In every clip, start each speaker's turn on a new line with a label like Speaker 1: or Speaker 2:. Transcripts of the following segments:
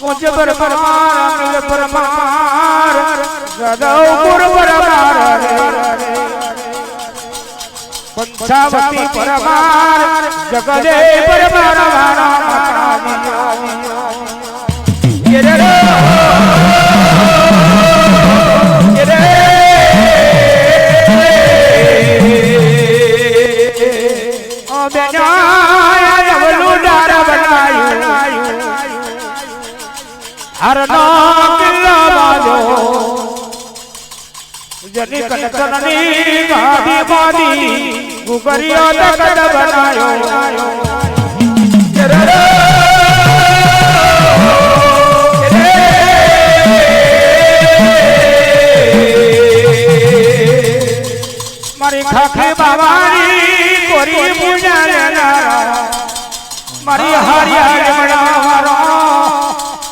Speaker 1: मुझ परमार परमार गदौपुर परमार पंचावती परमार जगदे परमार हर नाम बाजो जनी कनकनी गादी बादी गुगरिया तकद बनायो मारी खाखे बाबानी कोरी पूजा लेना मारी हरिया बड़ा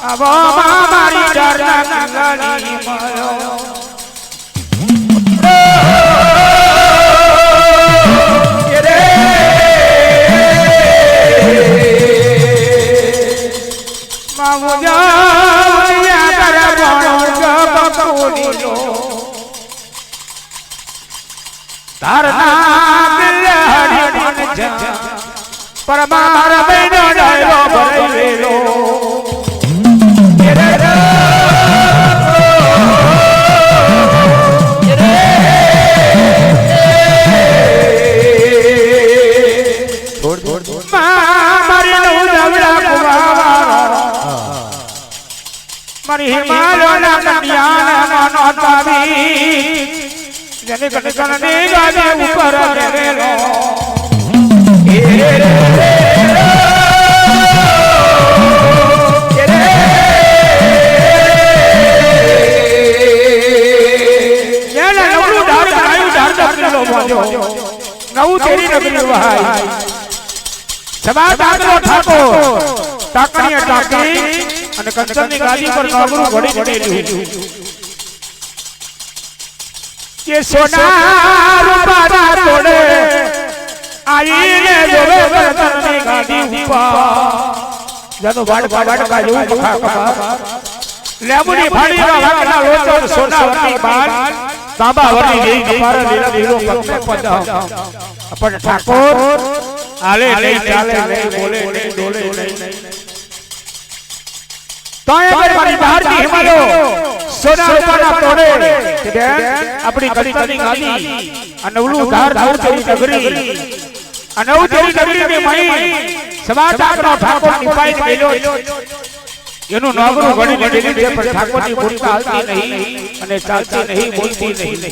Speaker 1: अब मारी डरना गली मयो रे मामुजा या कर बणो जब कोनीलो तारना बिलहरी मन जा परमार बैनो डायो भरेलो मरी हिमालय कन्यान नोतावी जने कनकने गाजे ऊपर लेलो याला नवरू ढार बनायो ढार लो बाजो नऊ तेरी नगरी वहाई सभा दादरो ठाकोर टाकणिया टाकी અને કંચનની ગાદી પર નગરું ઘડી ઘડેલું કે સોના રૂપાના તોડે આઈને જોવે કંચનની ગાદી ઉપર જનો વાડ કાજુ મખા કપા લેબુની ફાડીના વાકના લોચો સોના વરની બાદ તાંબા વરની ગઈ કપારા લીલા લીલો પગને પદા પણ ઠાકોર આલે નહીં ચાલે નહીં બોલે નહીં ડોલે નહીં ताए मारी बाहर की हिमालो सोना रूपाना तोड़े कि बेन अपनी कंचनी गादी अनवलू धार धार तेरी नगरी अनव तेरी नगरी में मई समाचार ठाकुर निपाई गेलो एनु नगरू घणी घड़ी जे पर ठाकुर ની બોલતા હાલતી નહીં અને ચાલતી નહીં બોલતી નહીં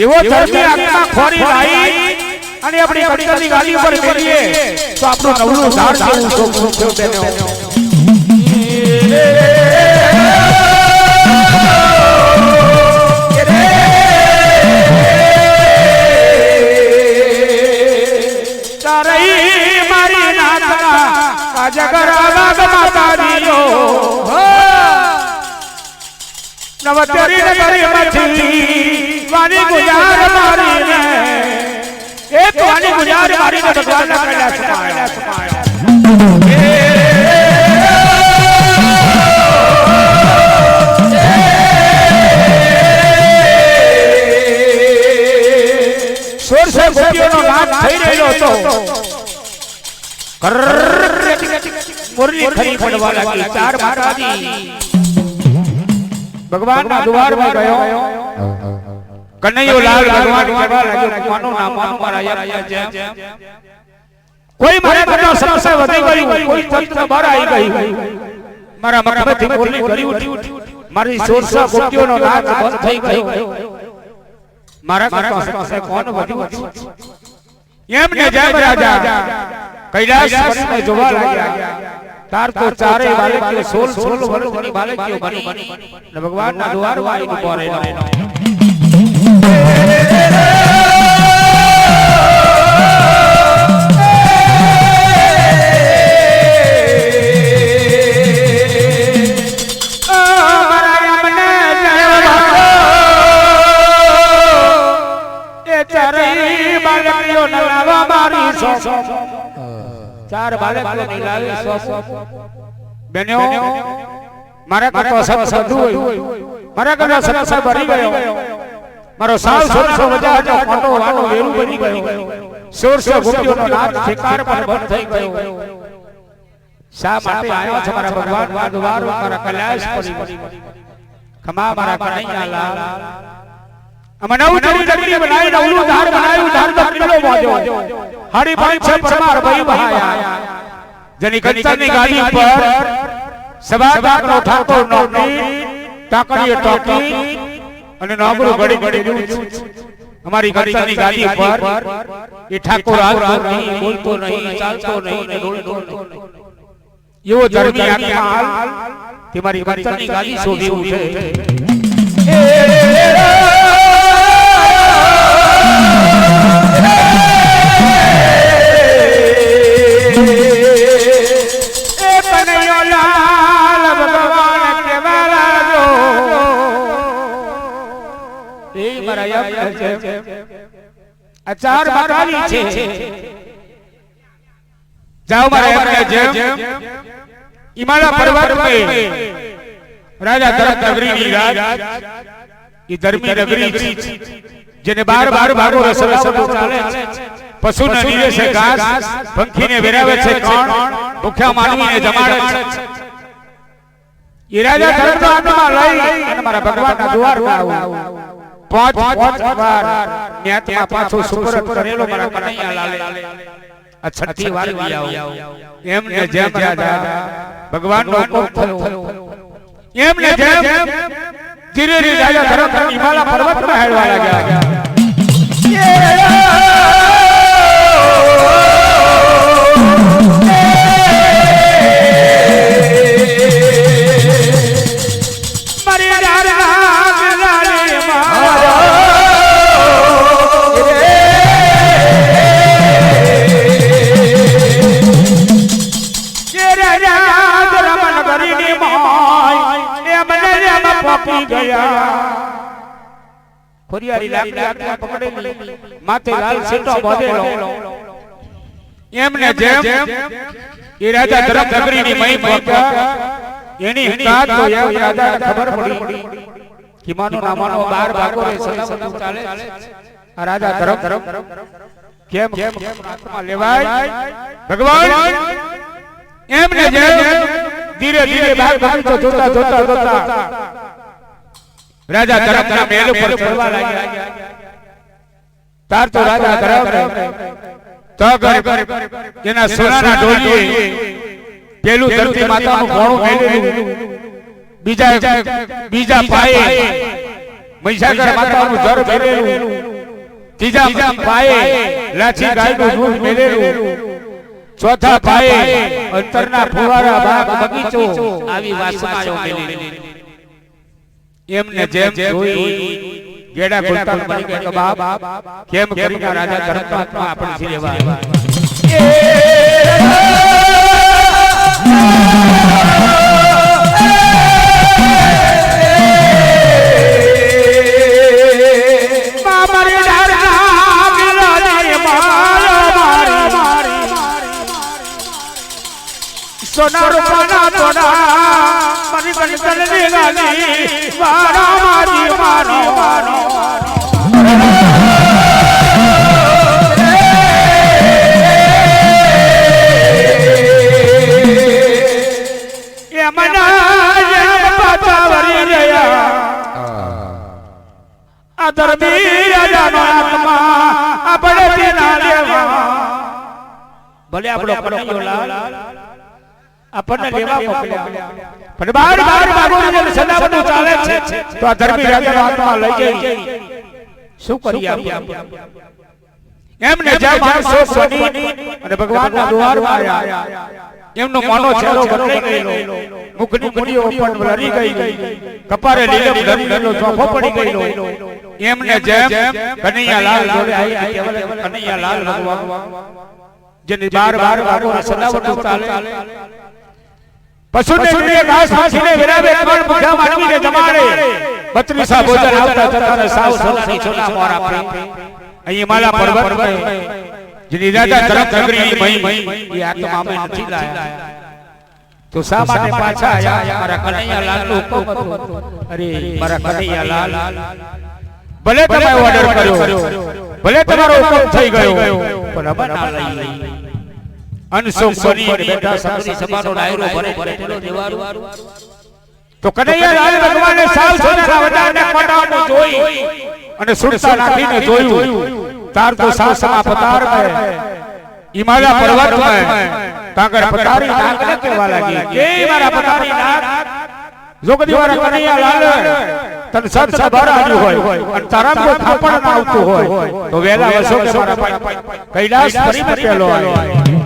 Speaker 1: એવો ધર્મી આત્મા ખોરી લાઈ અને આપણી કંચની ગાદી પર બેઠીએ તો આપણું નવલું ધાર જેવું સુખ સુખ દેનો तारई मारी नाथना जगरा बाग माता दियो नवतेरी नगरी मथी वाणी गुजार मारी ने एक वाणी गुजार मारी ने भगवान कैला समाया सोर से गोपियों नाम થઈ રહેલો હતો मुरली खरी पड़वा लगी चार माताजी भगवान ना द्वार में गयो कन्हैयो लाल भगवान कहवा लाग्यो मानो ना मानो मारा या कोई मारे बनो समस्या वधी गई कोई तंत्र बाहर आई गई मारा मखमती मुरली गरी उठी मारी सोरसा गोपियों नो नाच बंद થઈ ગયો मारा समस्या कौन वधी एमने जय राजा कैलाश वन में जोवा लाग्या तार तो चारे वाले के सोल सोल वर्तनी वाले के बनी न भगवान ना द्वार वाली को बोरे चार बालक को निलावे બેનો મારા કરતો સત્સ બધું હોય મારા કરતો સત્સ ભરી ગયો મારો સાવ સોરસો વજાજો ખોટો વાળો વેરું બની ગયો સોરસો ગોપીઓનો નાદ શિકાર પર બંધ થઈ ગયો શા માટે આયો છે મારા ભગવાન ના દ્વાર મારા કૈલાશ પડી ખમા મારા કનૈયા લાલ અમનવ નવી નગરી બનાવી નવલું ધાર બનાવ્યું ધાર તો કિલો મોજો હરી પાંચ છે પરમાર ભઈ બહાયા જેની કંચનની ગાડી પર સવા લાખનો ઠાકોર નોકરી તાકડીએ ટોકી અને નાગરું ઘડી ઘડી અમારી કંચનની ગાડી પર એ ઠાકોર હાલતો નહીં બોલતો નહીં ચાલતો નહીં ને ડોળતો નહીં એવો ધર્મી આત્મા તમારી કંચનની ગાડી શોધી ઉઠે અચાર બતાવી છે જાઓ મારા એમને જેમ હિમાલય પર્વત पे રાજા ધરત નગરીની રાજ ઈ ધર્મી નગરી જેને બાર ભાગો રસરસ ચાલે પશુને નીરે છે ઘાસ પંખીને વેરાવે છે કોણ ભૂખ્યા માનવીને જમાડે છે ઈ રાજા ધરત આત્મા લઈ અને મારા ભગવાનના દ્વારમાં આવું પાંચ વાર ન્યાતમાં પાછો સુપરત કરેલો મારા કનૈયા લાલે આ છઠ્ઠી વાર આવો એમને જેમ રાજા ભગવાનનો હુકમ થયો એમને જેમ ધીરે ધીરે રાજા ધરત હિમાલય પર્વતમાં હેડવા લાગ્યા ખોરિયારી લાકડી હાથમાં પકડેલી માથે લાલ સેટો બાંધેલો એમને જેમ એ રાજા ધરત નગરીની મહી ભક્ત એની હિંકાત તો એ રાજાને ખબર પડી કે માનો ના માનો 12 ભાગો રે સલામત ચાલે આ રાજા ધરત કેમ આત્મા લેવાય ભગવાન એમને જેમ ધીરે ધીરે ભાગ ભાગતો જોતા રાજા ધરતના મહેલ ઉપર ચડવા લાગ્યા તાર તો રાજા ધરત તગર એના સોનાના ઢોલીએ પેલું ધરતી માતાનું ઘોડું મેલેલું બીજા પાયે મહીસાગર માતાનું ધર મેલેલું ત્રીજા પાયે લાછી ગાયનું દૂધ મેલેલું ચોથા પાયે અંતરના ફુવારા બાગ બગીચો આવી વાસનાઓ મેલેલી એમને જેમ જોઈ ગેડા બોલતા બની ગયા કે બાપ કેમ કરીને રાજા ધરત આત્મા આપણે થી લેવા મારી ડારના ગિલાની મારી સોના રૂપાના તોડા મારી કંચનની ગાડી વારા મારી માનો ધર્મી રાજાનો આત્મા આપણે તેના લેવા ભલે આપણો કનૈયો લાલ આપણને લેવા મોકલ્યા પણ બાર ભાગોને સદાવતો ચાલે છે તો આ ધર્મી રાજાનો આત્મા લઈ જઈ શું કરી આપણે એમને જે માણસો બની અને ભગવાનના દ્વારમાં આવ્યા એમનો મોનો ચહેરો બદલાઈ ગયો મુખની મુડીઓ પણ લરી ગઈ કપારે લીલમ ધરી ગયેલો ચોફો પડી ગયેલો એમને જેમ કનૈયા લાલ જોડે આવી કનૈયા લાલ ભગવાન જેની બાર ભાગો સદાવતો ચાલે પશુને સુને ઘાસ માછીને વેરાવે કોણ ભૂખ્યા માનવીને જમાડે 32 ભોજન આવતા જતા સાવ સોનાની સોના મોર આપે અહીં માલા પર્વત પર જેની રાજા ધરત નગરીની મહી એ આત્મા અમે નથી લાયા તો શા માટે પાછા આયા મારા કનૈયાલાલ નો હુકમ હતો અરે મારા કનૈયાલાલ ભલે તમે ઓર્ડર કર્યો ભલે તમારો હુકમ થઈ ગયો પણ હવે ના લઈ અનસોમ બની બેઠા સત્રી સભાનો ડાયરો ભરે ભરેલો દેવારો તો કનૈયાલાલ ભગવાને સાવ સોનાના વડાને કોટાનું જોઈ અને સુરતા નાખીને જોયું તાર તો સાસમાં પતાર મે હિમાલય પર્વત મે તાગર પતારી નાગ ને કહેવા લાગી કે મારા પતારી નાગ જોગદી વાળા કનૈયાલાલ તન સત સભર આવ્યું હોય અને તારા કોઈ ખાપણ ના આવતું હોય તો વેલા વસો કે મારા કૈલાસ ફરી મે પેલો આવ્યો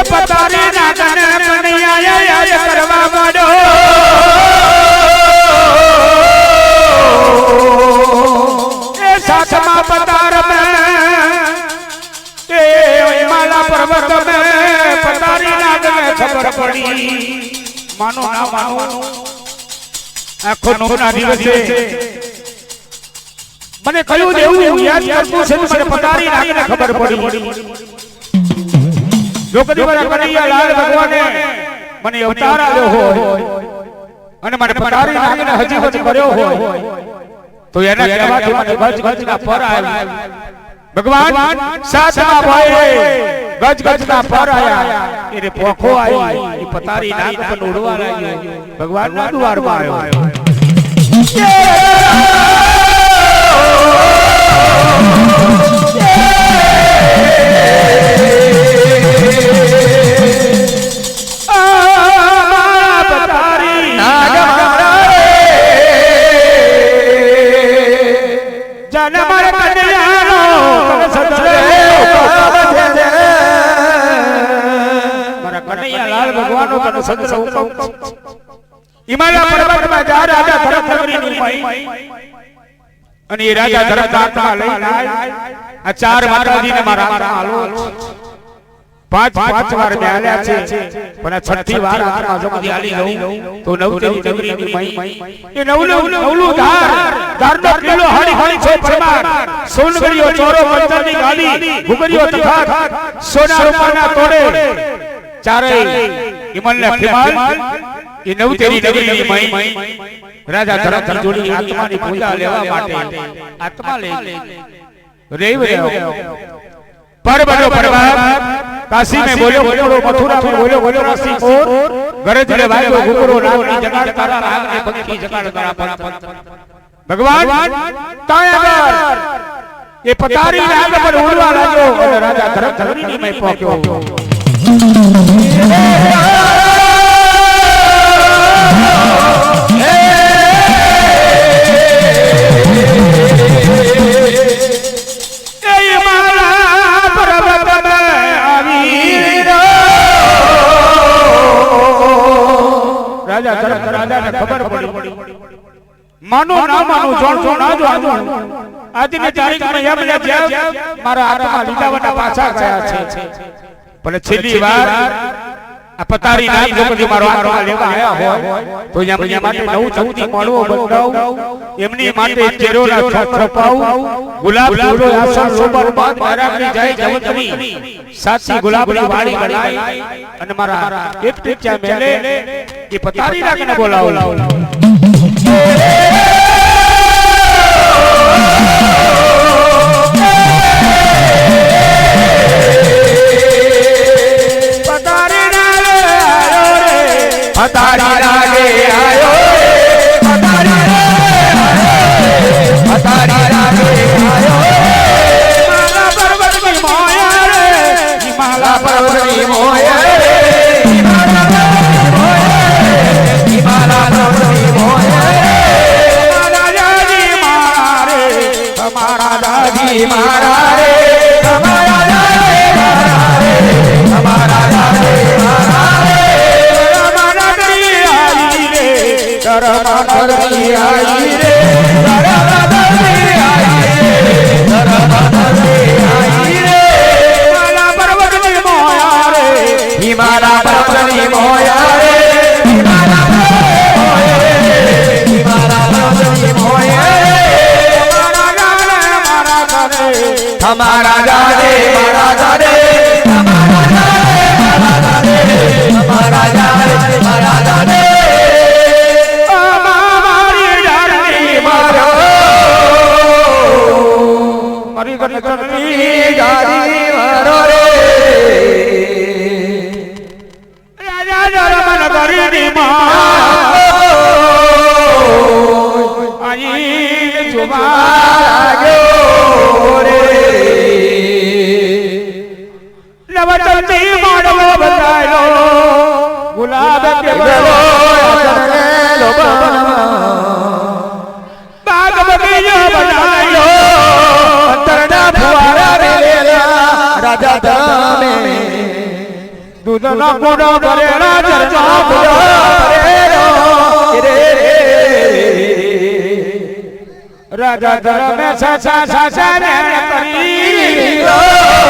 Speaker 1: પતારી નાગને કનૈયા યાદ કરવા માંડો એ સાતમા પતાર મે એ હિમાલય પર્વત મે પતારી નાગને ખબર પડી માનો ના માનો આખો નોના દિવસે મને કયું દેવું યાદ કરતું છે મને પતારી નાગને ખબર પડી જોગદી વાળા કનૈયાલાલ ભગવાને મને અવતાર આપ્યો હોય અને મને પતારી નાગને હજી વચ કર્યો હોય તો એના કહેવાથી મને ગજ ગજના પર આવ્યા ભગવાન સાતમા ભાઈ ગજ ગજના પર આયા એને પોખો આવી એ પતારી નાગ પર ઉડવા લાગ્યો ભગવાનના દ્વારમાં આવ્યો હિમાલય પર્વતમાં જા રાજા ધરમનગરીની મઈ અને એ રાજા ધરમનાથમાં લઈને આ ચાર માતાજીને મારા હાલો પાંચ વાર મે આલ્યા છે પણ આ છઠ્ઠી વાર આત્મા જોગદી આલી લઉં તો નવતેરી નગરીની મઈ એ નવલું ધારનો કિલ્લો હાડી હાડી છે પરમાર સોનગરીઓ ચોરો પંચરની ગાલી ગુગરીઓ તથા સોના રૂપાના તોડે ચારેય હિમાલય ખિમાલ એ નવતેરી નગરીની મઈ રાજા ધરમની જોડી આત્માની પૂજા લેવા માટે આત્મા લે રેવ पर्वतो पर्वत काशी में बोलो बोलो मथुरा में बोलो बोलो काशी और गरज ले भाई गुगुरो नागनी जगाड़ तारा राग ने पंखी जगाड़ करा पंथ भगवान तायागर ये पतारी नाग पर उड़वा लागो और राजा धरमनी में पहुंचो राजा ने खबर पड़ी मानो ना मानो जोड़ ना जो आज ने तारीख में यम ले जा मारा आत्मा લીધાવના પાછા ગયા છે પણ છેલ્લી વાર આ પતારી નાગ જોગદી મારો આત્મા લેવા આયા હોય તો યમ માટે નવ ચૌથી મળવો બંધાવ એમની માટે ચેરોના છપાવ ગુલાબ ફૂલો આસન સોબર બાદ મારાની જાય જવતની સાચી ગુલાબની વાડી બનાઈ અને મારા એક ટીચા મેલે એ પતારી નાગને બોલાવો पतारी नागे आयो पतारी नागे आयो हिमालय पर्वत की मोया रे हिमालय पर्वत की मोया रे हिमालय पर्वत की मोया रे हमारा दादी मारे हमारा दादी मारा रे हमारा दादी मारा रे हमारा दादी मारा रे धरमनगरी आई रे धरमनगरी आई रे धरमनगरी आई रे हिमालय पर्वत की मोया रे हिमालय पर्वत की मोया रे हिमालय पर्वत की मोया रे રે
Speaker 2: हमारा जाने हमारा जाने हमारा जाने हमारा जाने हमारा जाने
Speaker 1: मारी डारनी
Speaker 2: मारो
Speaker 1: मारी गणतनी
Speaker 2: गाड़ी मारो रे
Speaker 1: राजा रमन गरीनी मां आई जुबान नवचंदी माडलो बतायो गुलाब के
Speaker 2: गलो लो
Speaker 1: बाग बगीचा बनायो
Speaker 2: अंतरना फुवारा मेलेला राजा धामे
Speaker 1: दूध ना कोडो करेला चरना
Speaker 2: फुलो करेलो रे
Speaker 1: राजा धर में सा ने करी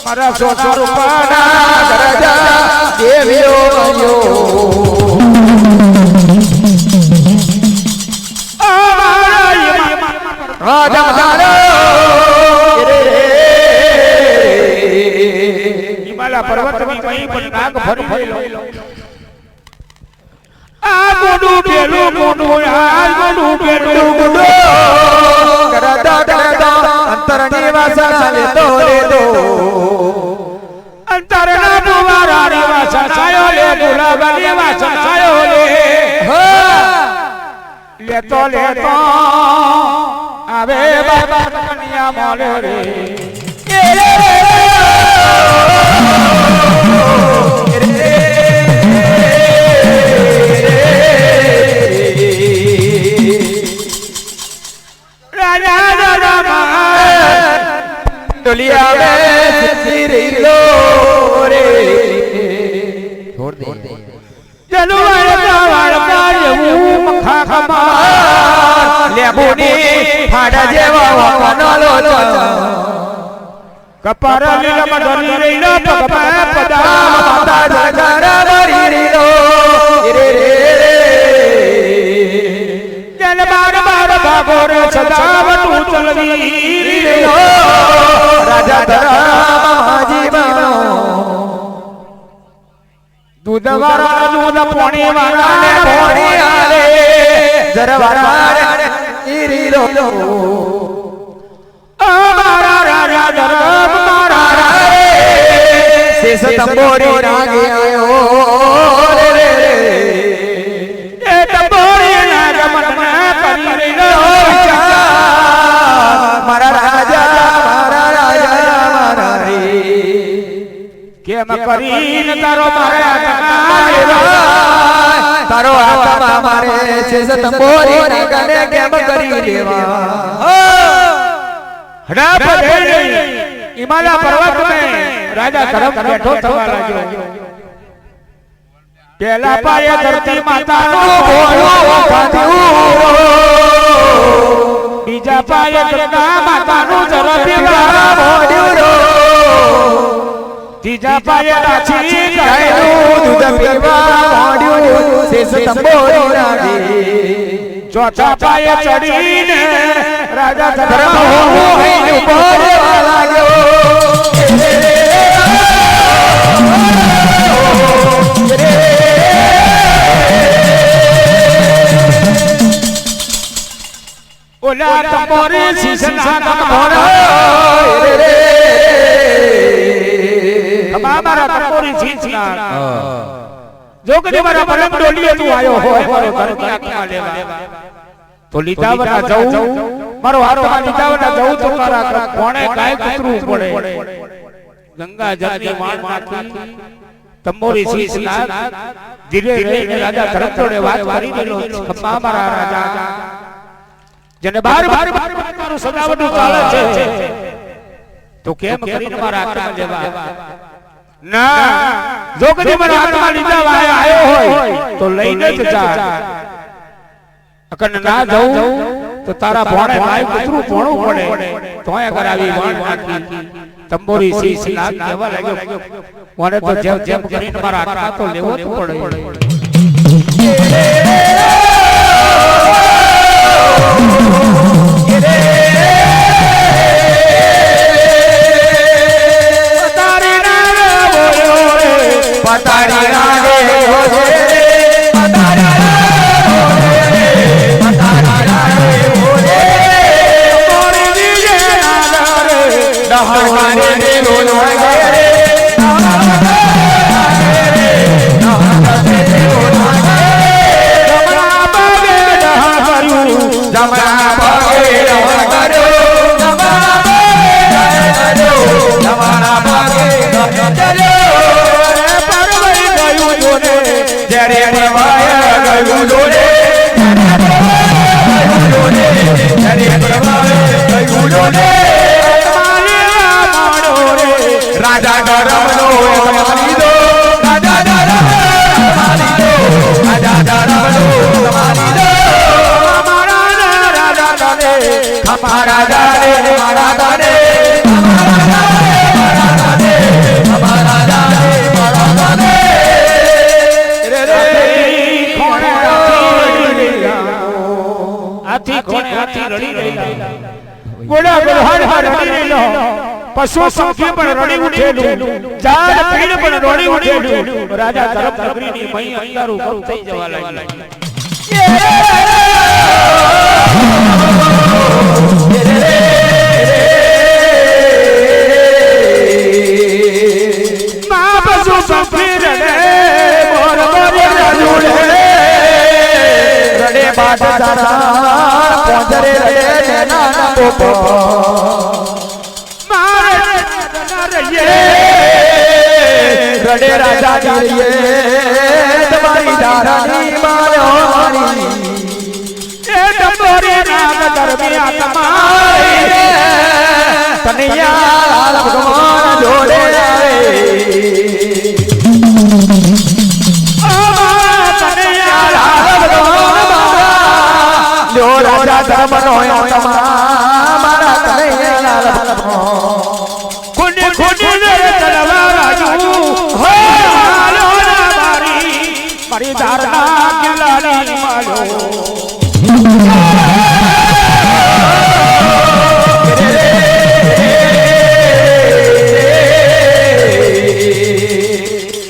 Speaker 1: मारा सोना रूपाना
Speaker 2: राजा देवियो मरियो राजा मदानो
Speaker 1: हिमालय पर्वत में कहीं पर नाग भर गयो आ गोडू बेलू गोडू
Speaker 2: करदा करदा अंतर निवासा ले दो
Speaker 1: अंतर ना दुबारा निवासा सायो ले गुलाब निवासा सायो ले तो आवे बाबा कन्या मोले रे
Speaker 2: दुनिया में सिरी लो रे छोड़ दे
Speaker 1: जलवार का ये मखा खमा
Speaker 2: लेबुनी फाड़ा जेवा वकनलो
Speaker 1: कपार लीला मधुरी रीला पगपा पदा
Speaker 2: माता जगरा बरी लो रे
Speaker 1: जल बार बार भागोर सदावतु चलवी
Speaker 2: लो राजा धरा जीवनो
Speaker 1: दूध वारा दूध पानी वारा
Speaker 2: ने पानी आले जरवारा इरी लो
Speaker 1: मारा राजा धरम मारा
Speaker 2: शेष तंबोरी रागे आयो रे
Speaker 1: ए तंबोरी राग मन में करी लो
Speaker 2: मारा राजा मारा रे
Speaker 1: के म करीन तारो मारा
Speaker 2: तारो आत्मा मारे शेष तंबोरी रागने केम करी लेवा
Speaker 1: हड़ा पधे हिमालय पर्वत में राजा धर्म बैठो थवा लाग्यो पहला पाए धरती माता नो बोलो पादू बीजा पाए दुर्गा माता नो जरपीवा बोड्यूरो तीजा पाए राची गायनो
Speaker 2: दूध पीवा बोड्यूरो शेष तंबोरी रागे
Speaker 1: चौथा पाए चढ़ीने राजा धर्म
Speaker 2: हो बोले वाला गयो
Speaker 1: ओला तंबोरी सीसना तंबोरा हमारा तंबोरी सीसना जो कदे मारा परम डोलिए तू आयो हो मारो घर की आत्मा लेवा तो लीतावना जाऊ मारो आत्मा लीतावना जाऊ तो तारा कोणे काय कुतरू पड़े गंगा जल की माण माथी तंबोरी सीसना धीरे धीरे राजा धर्म तोड़े बात करी देलो खम्मा मारा राजा जने बार बार मारो सदावटू चाले छे तो केम करीने मारा आत्मा लेवा ना जो कदी मारा आत्मा लीधा आयो होय तो लईने ज जा अकन ना जाऊ તો તારા ભોણે ભાઈ કુતરું ભોણું પડે તોય કરાવી વણ નાખી તંબોરી શીશ નાગ કેવા લાગ્યો મને તો જેમ જેમ કરીને મારા આત્મા તો લેવો જ પડે
Speaker 2: પતારી રાગે રાજા ગરમ નો તમારી દો રાજા ગરમ તમારી દો રાજા ગરમ નો તમારી દો મારા રાજા દાને ખમારા દાને મારા દાને ખમારા દાને મારા દાને રે રે કોણે
Speaker 1: આથી કોણે આથી રડી રહેલા ગોડા ગોડ હર રડી રહેલો પશુ સંખ્યા પણ રડી ઉઠેલું જાત પીડ પણ રડી ઉઠેલું રાજા તરફ નગરીની મહી અંધારું કરું થઈ જવા લાગ્યું મા પશુ સંખ્યા રડે મોર મોર રડુડે
Speaker 2: રડે બાટ સારા પોંજરે રડે નાના પોપો રડે રાજા કરીએ તમારી ધારાની મારી
Speaker 1: એ ડબોરી નામ દરમિયા તમારી
Speaker 2: કનૈયા ભગવાન જોડે આવે કનૈયા ભગવાન જો રાજા ધર્મ નો તમારા કનૈયા
Speaker 1: ખુની ખુની મારી ધારણા કેલાની માલો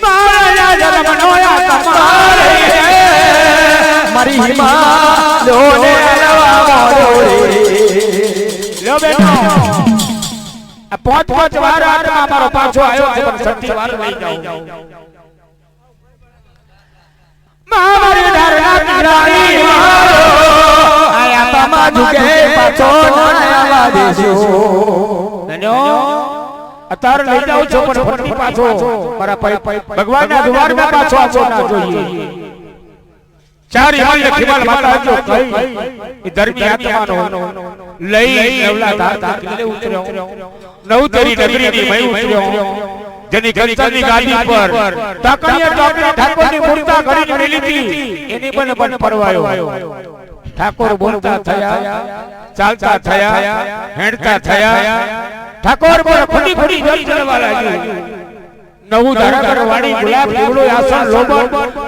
Speaker 1: મારા જન્મ નોયા તમારે
Speaker 2: મારી હિમા લોને લવા મોડોરે
Speaker 1: લો બેટો આ પાંચ વાર આત્મા મારો પાછો આવ્યો છે પણ છઠ્ઠી વાર લઈ જાઉં મારી ધારણા રાણી મારો
Speaker 2: આયા તમા જુગે પાછો ના આવા દેજો
Speaker 1: ધન્યો અતાર લઈ જાઉં છો પણ ફરી પાછો મારા ભગવાનના દ્વારમાં પાછો આવો ના જોઈએ ચાર હિમાલ લખીમાલ માતા જો કઈ એ ધર્મી આત્માનો લઈ નવલા ધાર કિલ્લે ઉતર્યો નવતરી નગરીની મય ઉતર્યો જેની કંચનની ગાદી પર તાકણીએ ટોકરી ઠાકોરની મૂર્તા કરીને મેલી હતી એની પણ પરવાયો ઠાકોર બોલતા થયા ચાલતા થયા હેડતા થયા ઠાકોર પર ખોટી ખોટી જલ ચડવા લાગ્યું નવું ધારાકર વાણી ગુલાબ ફૂલો આસન લોબન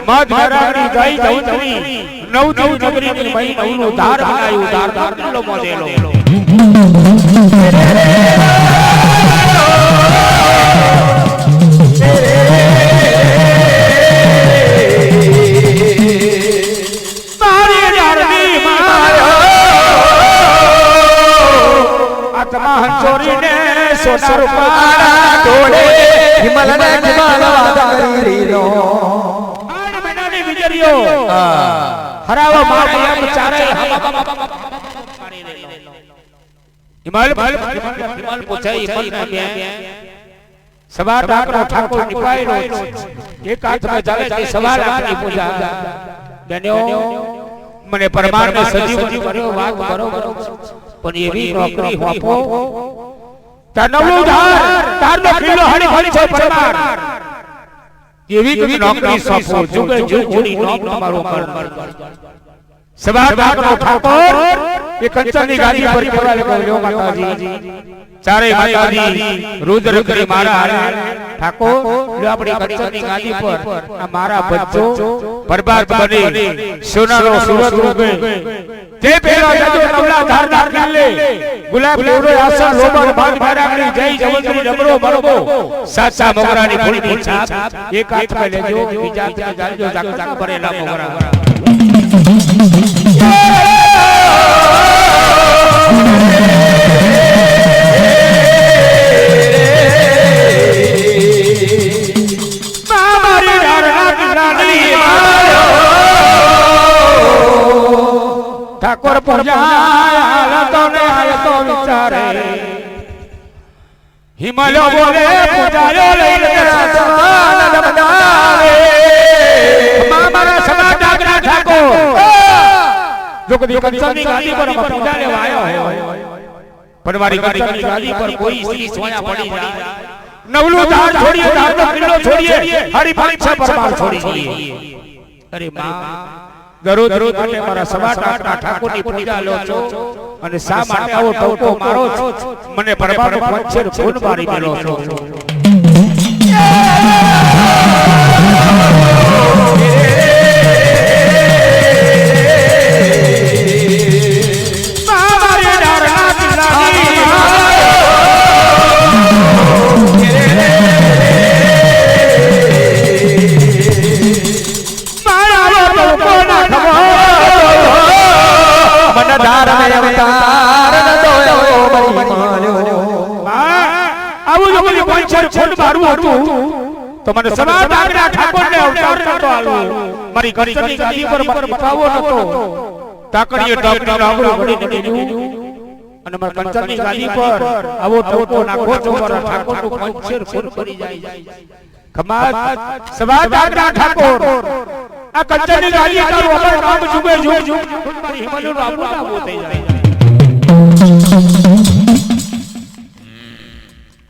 Speaker 1: મધ ધારાની ગાઈ ધવતરી નવતરી નગરીની મહી નવનું ધાર બનાવ્યું ધાર ધાર કિલ્લો મોદેલો હંચોરીને સોના રૂપાળા
Speaker 2: તોડે હિમલ ને હિમલ વાદરીનો
Speaker 1: આઠ મહિનાની વિજરીઓ હરાવો મારે એમ ચારે હિમલ પૂછાઈ હિમલ ને સવાર ઠાકરો ઠાકોર નિપાયલો એક હાથમાં ચાલે છે સવાર આખની પૂજા બન્યો મને પરમાત્મા સજીવ કર્યો વાત બરોબર પણ એવી નોકરી હોપો તનવલું ધાર તારનો કિલ્લો હણી હણી છે પરમાર એવી નોકરી સોપો જુગે જુગ જુડી નોક તમારો કર સભા ઠાકોર ઠાકોર એ કંચનની ગાદી પર કેવા લખ્યો માતાજી ચારે માતાજી રુદ્ર કરી મારા હારે ઠાકોર લો આપણી કંચનની ગાદી પર આ મારા બચ્ચો બરબાદ બની સોનાનો સુરત ઉગે તે પેલા જજો નવલા ધારદાર કાલે ગુલાબ લેવડો આસન લોબર ભાગ મારાની જય જવંદરી ડબરો બરબો સાચા મોગરાની ફૂલની છાપ એક હાથમાં લેજો બીજા હાથમાં ગાલજો જાકતા ભરેલા મોગરા ઠાકોર પૂજા તો ને આય તો વિચારે હિમાલય બોલે પૂજાયો લઈને આસમાન બનાવે મારા સભા ડાગરા ઠાકોર જો કદી કંચનની ગાદી પર પૂજા લેવા આવ્યો પણ મારી કંચનની ગાદી પર કોઈ સ્ત્રી સોયા પડી જાય નવલું ધાર છોડીએ ધારનો કિલ્લો છોડીએ હરી પાંચ પરમાર છોડીએ અરે માં દરરોજ માટે મારા સભા ઠાકોરની પૂજા લો છો અને શા માટે આવો ટોકો મારો છો મને પરમાર પંચેર ફૂલ મારી મેલો છો તો મને સભા ડાગરા ઠાકોરને અવતાર નતો આલો મારી કંચનની ગાદી પર બતાવો નતો તાકડીએ ડાગરા ડાગરો વળી નીકળ્યું અને મારી કંચનની ગાદી પર આવો ટોકો નાખો છો મારા ઠાકોરનું પંચેર ફૂલ કરી જાય કમાત સભા ડાગરા ઠાકોર આ કંચનની ગાદી તારું અમર કામ જુગે જુગ મારી હિમાલયનું આબુ ના થઈ જાય